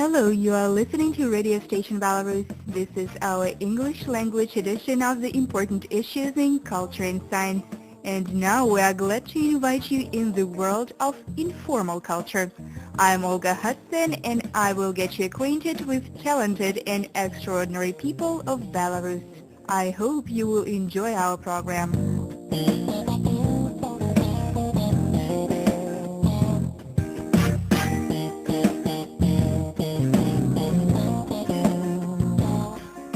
Hello, you are listening to Radio Station Belarus. This is our English language edition of the important issues in culture and science. And now we are glad to invite you in the world of informal culture. I'm Olga Hudson and I will get you acquainted with talented and extraordinary people of Belarus. I hope you will enjoy our program.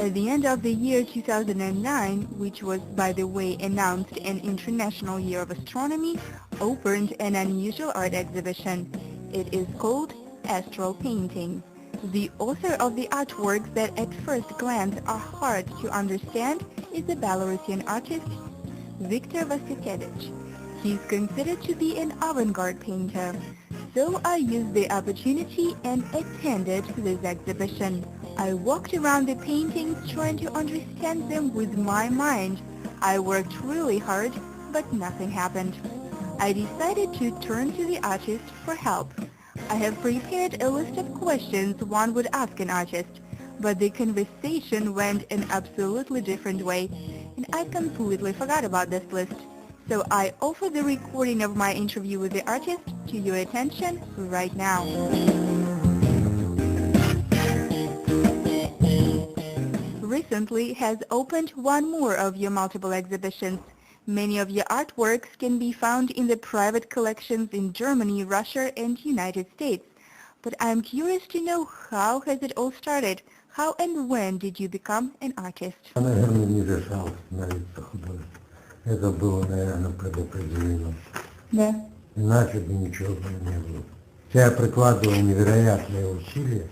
At the end of the year 2009, which was, by the way, announced an International Year of Astronomy, opened an unusual art exhibition. It is called Astral Painting. The author of the artworks that at first glance are hard to understand is the Belarusian artist Victor Vasiukevich. He is considered to be an avant-garde painter. So I used the opportunity and attended this exhibition. I walked around the paintings trying to understand them with my mind. I worked really hard, but nothing happened. I decided to turn to the artist for help. I have prepared a list of questions one would ask an artist, but the conversation went an absolutely different way, and I completely forgot about this list. So I offer the recording of my interview with the artist to your attention right now. Recently has opened one more of your multiple exhibitions. Many of your artworks can be found in the private collections in Germany, Russia, and United States. But I'm curious to know, how has it all started? How and when did you become an artist? Наверное, не решал становиться художником. Это было, наверное, предопределено. Да. Иначе бы ничего бы не было. Я прикладывал невероятные усилия,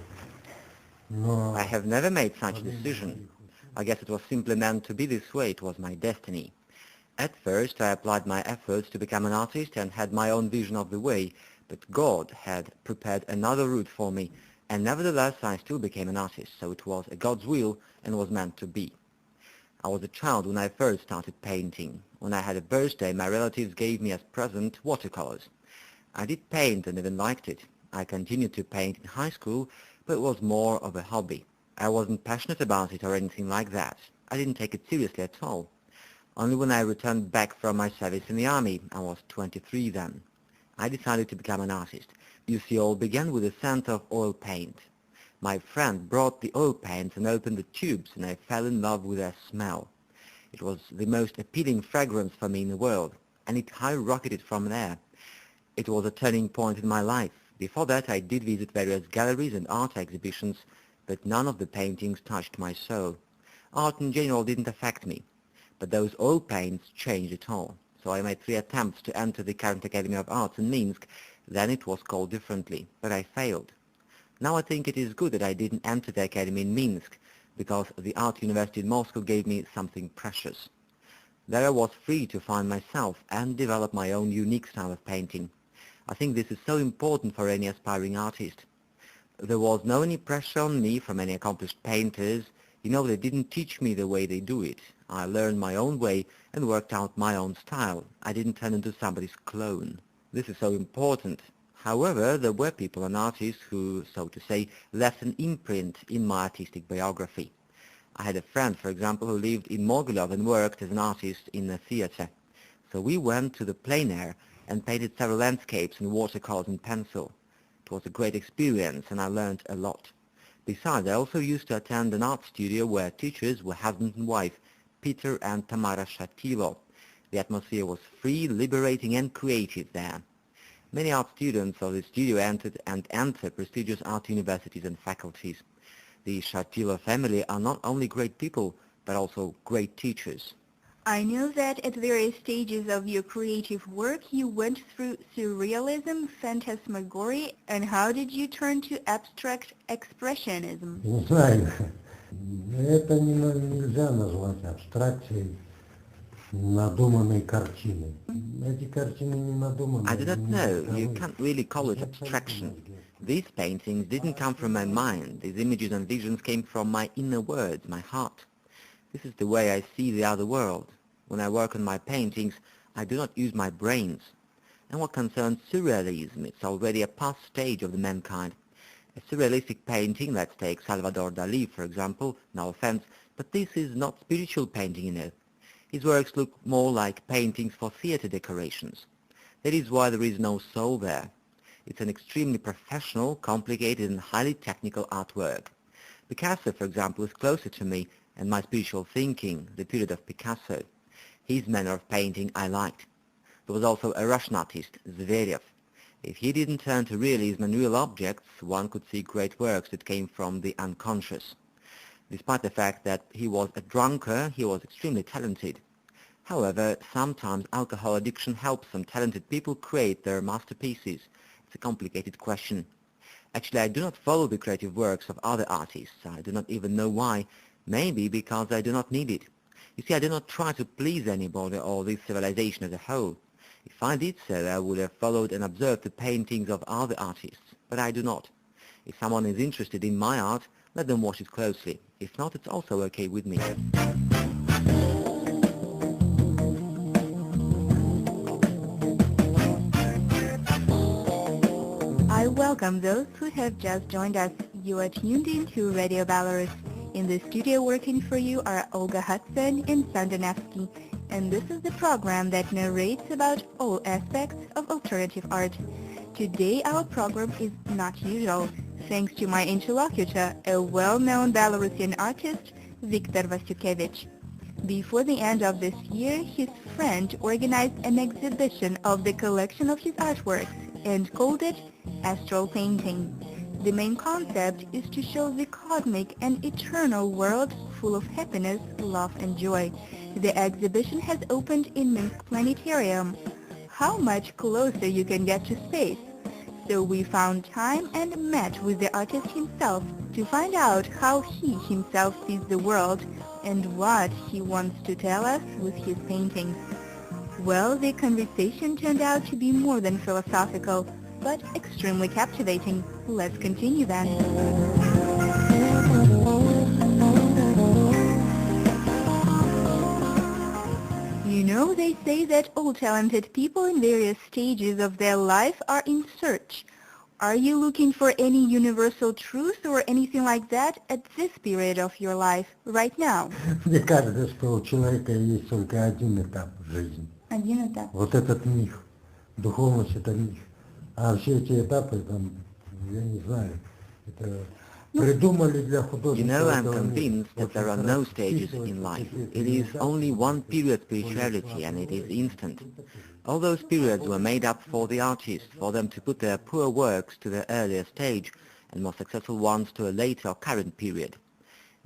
но... I have never made such a decision. I guess it was simply meant to be this way. It was my destiny. At first, I applied my efforts to become an artist and had my own vision of the way, but God had prepared another route for me, and nevertheless I still became an artist, so it was God's will and was meant to be. I was a child when I first started painting. When I had a birthday, my relatives gave me as present watercolors. I did paint and even liked it. I continued to paint in high school, but it was more of a hobby. I wasn't passionate about it or anything like that. I didn't take it seriously at all. Only when I returned back from my service in the army, I was 23 then, I decided to become an artist. You see, all began with the scent of oil paint. My friend brought the oil paints and opened the tubes, and I fell in love with their smell. It was the most appealing fragrance for me in the world, and it skyrocketed from there. It was a turning point in my life. Before that, I did visit various galleries and art exhibitions, but none of the paintings touched my soul. Art in general didn't affect me, but those oil paints changed it all. So I made 3 attempts to enter the current Academy of Arts in Minsk. Then it was called differently, but I failed. Now I think it is good that I didn't enter the academy in Minsk, because the Art University in Moscow gave me something precious. There I was free to find myself and develop my own unique style of painting. I think this is so important for any aspiring artist. There was no any pressure on me from any accomplished painters. You know, they didn't teach me the way they do it. I learned my own way and worked out my own style. I didn't turn into somebody's clone. This is so important. However, there were people and artists who, so to say, left an imprint in my artistic biography. I had a friend, for example, who lived in Mogilov and worked as an artist in a theater. So we went to the plein air and painted several landscapes in watercolors and pencil. It was a great experience and I learned a lot. Besides, I also used to attend an art studio where teachers were husband and wife, Peter and Tamara Shatilo. The atmosphere was free, liberating and creative there. Many art students of the studio entered and enter prestigious art universities and faculties. The Shatilo family are not only great people, but also great teachers. I know that at various stages of your creative work you went through surrealism, phantasmagoria, and how did you turn to abstract expressionism? Не знаю, это нельзя назвать абстракцией, надуманной картиной. Эти картины не надуманные. I do not know. You can't really call it abstraction. These paintings didn't come from my mind. These images and visions came from my inner words, my heart. This is the way I see the other world. When I work on my paintings, I do not use my brains. And what concerns surrealism, it's already a past stage of the mankind. A surrealistic painting, let's take Salvador Dali, for example, no offense, but this is not spiritual painting, you know. His works look more like paintings for theater decorations. That is why there is no soul there. It's an extremely professional, complicated and highly technical artwork. Picasso, for example, is closer to me and my spiritual thinking, the period of Picasso. His manner of painting I liked. There was also a Russian artist, Zverev. If he didn't turn to realism and real objects, one could see great works that came from the unconscious. Despite the fact that he was a drunkard, he was extremely talented. However, sometimes alcohol addiction helps some talented people create their masterpieces. It's a complicated question. Actually, I do not follow the creative works of other artists. I do not even know why. Maybe because I do not need it. You see, I do not try to please anybody or this civilization as a whole. If I did so, I would have followed and observed the paintings of other artists. But I do not. If someone is interested in my art, let them watch it closely. If not, it's also okay with me. I welcome those who have just joined us. You are tuned in to Radio Belarus. In the studio working for you are Olga Hudson and Sandra Nevsky, and this is the program that narrates about all aspects of alternative art. Today our program is not usual, thanks to my interlocutor, a well-known Belarusian artist, Victor Vasiukevich. Before the end of this year, his friend organized an exhibition of the collection of his artworks and called it Astral Painting. The main concept is to show the cosmic and eternal world full of happiness, love and joy. The exhibition has opened in Minsk Planetarium. How much closer you can get to space? So we found time and met with the artist himself to find out how he himself sees the world and what he wants to tell us with his paintings. Well, the conversation turned out to be more than philosophical, but extremely captivating. Let's continue then. You know, they say that all talented people in various stages of their life are in search. Are you looking for any universal truth or anything like that at this period of your life, right now? Мне кажется, что у человека есть только один этап в жизни. Один этап. Вот этот миг. Духовность — это миг. А все эти этапы, там, я не знаю, это придумали для художника. You know, I'm convinced that there are no stages in life. It is only one period spirituality, and it is instant. All those periods were made up for the artist, for them to put their poor works to the earlier stage, and more successful ones to a later or current period.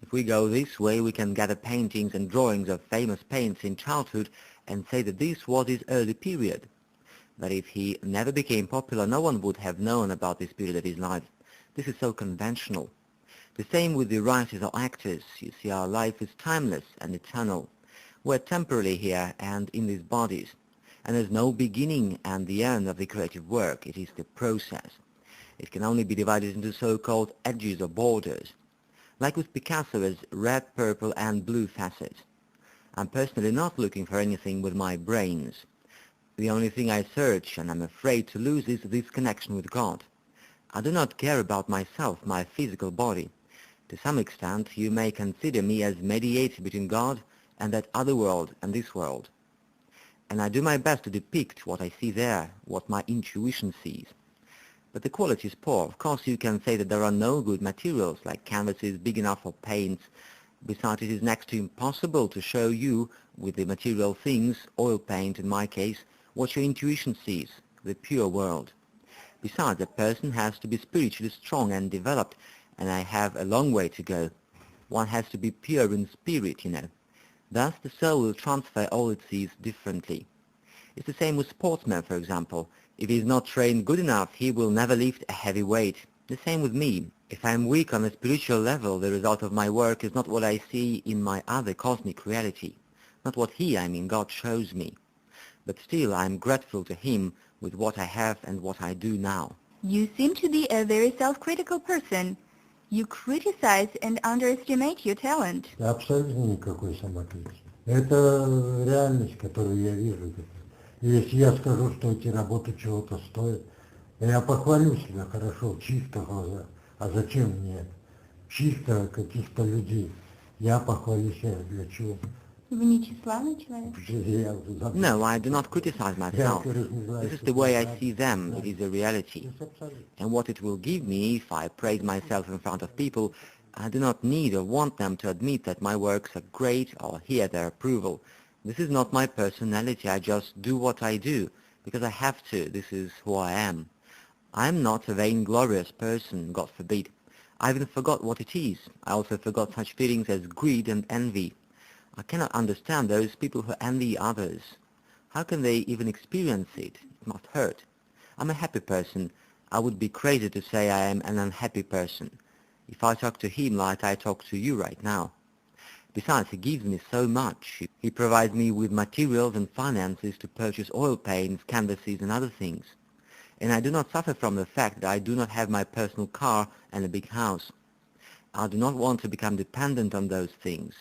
If we go this way, we can gather paintings and drawings of famous paints in childhood and say that this was his early period. But if he never became popular, no one would have known about this period of his life. This is so conventional. The same with the writers or actors. You see, our life is timeless and eternal. We're temporarily here and in these bodies. And there's no beginning and the end of the creative work. It is the process. It can only be divided into so-called edges or borders. Like with Picasso as red, purple and blue facets. I'm personally not looking for anything with my brains. The only thing I search, and I'm afraid to lose, is this connection with God. I do not care about myself, my physical body. To some extent, you may consider me as mediator between God and that other world and this world. And I do my best to depict what I see there, what my intuition sees. But the quality is poor. Of course, you can say that there are no good materials, like canvases big enough for paints. Besides, it is next to impossible to show you, with the material things, oil paint in my case, what your intuition sees, the pure world. Besides, a person has to be spiritually strong and developed, and I have a long way to go. One has to be pure in spirit, you know. Thus the soul will transfer all it sees differently. It's the same with sportsmen, for example. If he is not trained good enough, he will never lift a heavy weight. The same with me. If I am weak on a spiritual level, the result of my work is not what I see in my other cosmic reality. Not what he, I mean God, shows me. But still I am grateful to him with what I have and what I do now. You seem to be a very self-critical person. You criticize and underestimate your talent. Абсолютно никакой самокритики. Это реальность, которую я вижу. И если я скажу, что эти работы чего-то стоят, я похвалю себя хорошо в чьих-то глазах. А зачем мне это? Чисто каких-то людей. Я похвалю себя для чего? Вы нечиславный человек? Я вот запомнил. No, I do not criticize myself. This is the way I see them. It is a reality. And what it will give me if I praise myself in front of people, I do not need or want them to admit that my works are great or hear their approval. This is not my personality. I just do what I do because I have to. This is who I am. I am not a vainglorious person, God forbid. I even forgot what it is. I also forgot such feelings as greed and envy. I cannot understand those people who envy others. How can they even experience it? It must hurt. I'm a happy person. I would be crazy to say I am an unhappy person. If I talk to him like I talk to you right now. Besides, he gives me so much. He provides me with materials and finances to purchase oil paints, canvases and other things. And I do not suffer from the fact that I do not have my personal car and a big house. I do not want to become dependent on those things.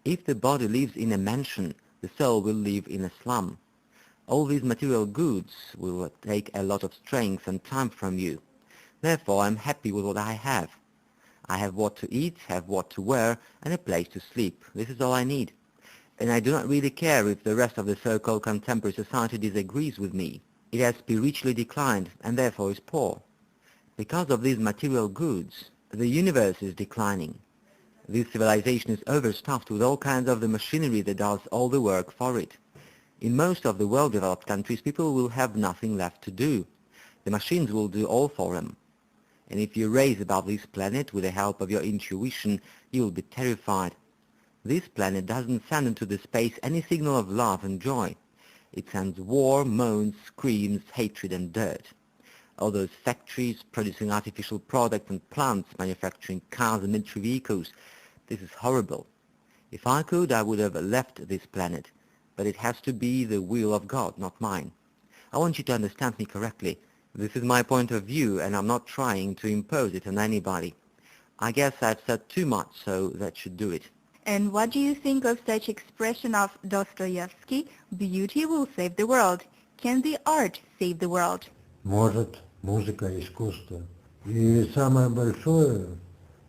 If the body lives in a mansion, the soul will live in a slum. All these material goods will take a lot of strength and time from you. Therefore, I am happy with what I have. I have what to eat, have what to wear, and a place to sleep. This is all I need. And I do not really care if the rest of the so-called contemporary society disagrees with me. It has spiritually declined, and therefore is poor. Because of these material goods, the universe is declining. This civilization is overstuffed with all kinds of the machinery that does all the work for it. In most of the well-developed countries, people will have nothing left to do. The machines will do all for them. And if you race about this planet with the help of your intuition, you will be terrified. This planet doesn't send into the space any signal of love and joy. It sends war, moans, screams, hatred and dirt. All those factories producing artificial products and plants manufacturing cars and military vehicles, this is horrible. If I could, I would have left this planet, but it has to be the will of God, not mine. I want you to understand me correctly. This is my point of view, and I'm not trying to impose it on anybody. I guess I've said too much, so that should do it. And what do you think of such expression of Dostoevsky, beauty will save the world? Can the art save the world? Может, музыка, искусство. И самое большое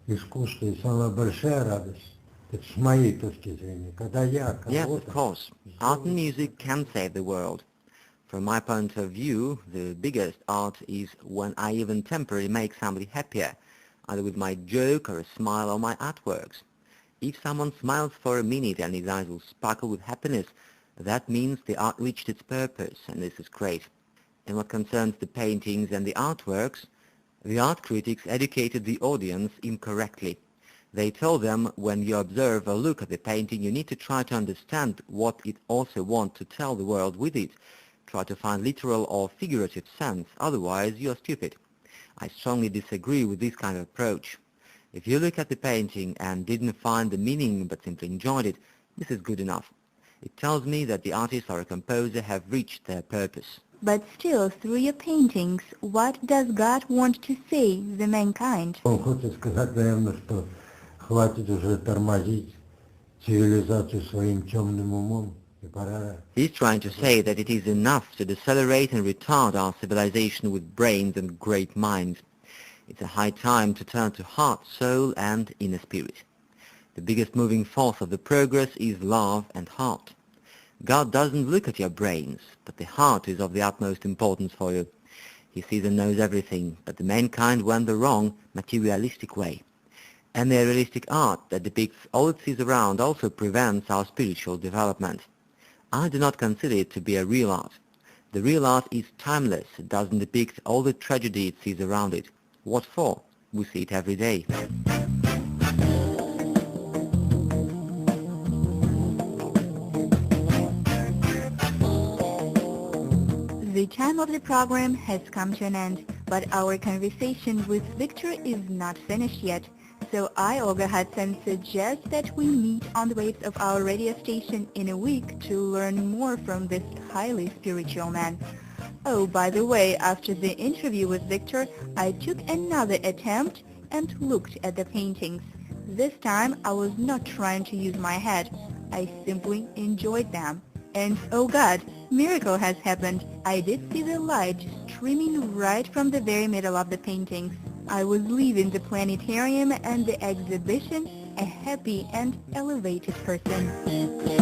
искусство, и самая большая радость, это с моей точки зрения, когда я Yes, кого-то... of course. Art and music can save the world. From my point of view, the biggest art is when I even temporarily make somebody happier, either with my joke or a smile or my artworks. If someone smiles for a minute and his eyes will sparkle with happiness, that means the art reached its purpose, and this is great. And what concerns the paintings and the artworks, the art critics educated the audience incorrectly. They told them when you observe or look at the painting, you need to try to understand what it also wants to tell the world with it. Try to find literal or figurative sense, otherwise you are stupid. I strongly disagree with this kind of approach. If you look at the painting and didn't find the meaning but simply enjoyed it, this is good enough. It tells me that the artist or a composer have reached their purpose. But still, through your paintings, what does God want to say to mankind? Он хочет сказать, наверное, что хватит уже тормозить цивилизацию своим темным умом. He's trying to say that it is enough to decelerate and retard our civilization with brains and great minds. It's a high time to turn to heart, soul and inner spirit. The biggest moving force of the progress is love and heart. God doesn't look at your brains, but the heart is of the utmost importance for you. He sees and knows everything, but the mankind went the wrong, materialistic way. And the realistic art that depicts all it sees around also prevents our spiritual development. I do not consider it to be a real art. The real art is timeless. It doesn't depict all the tragedy it sees around it. What for? We see it every day. The time of the program has come to an end, but our conversation with Victor is not finished yet. So I, Olga Hudson, suggest that we meet on the waves of our radio station in a week to learn more from this highly spiritual man. Oh, by the way, after the interview with Victor, I took another attempt and looked at the paintings. This time, I was not trying to use my head. I simply enjoyed them. And oh God, miracle has happened. I did see the light streaming right from the very middle of the paintings. I was leaving the planetarium and the exhibition a happy and elevated person.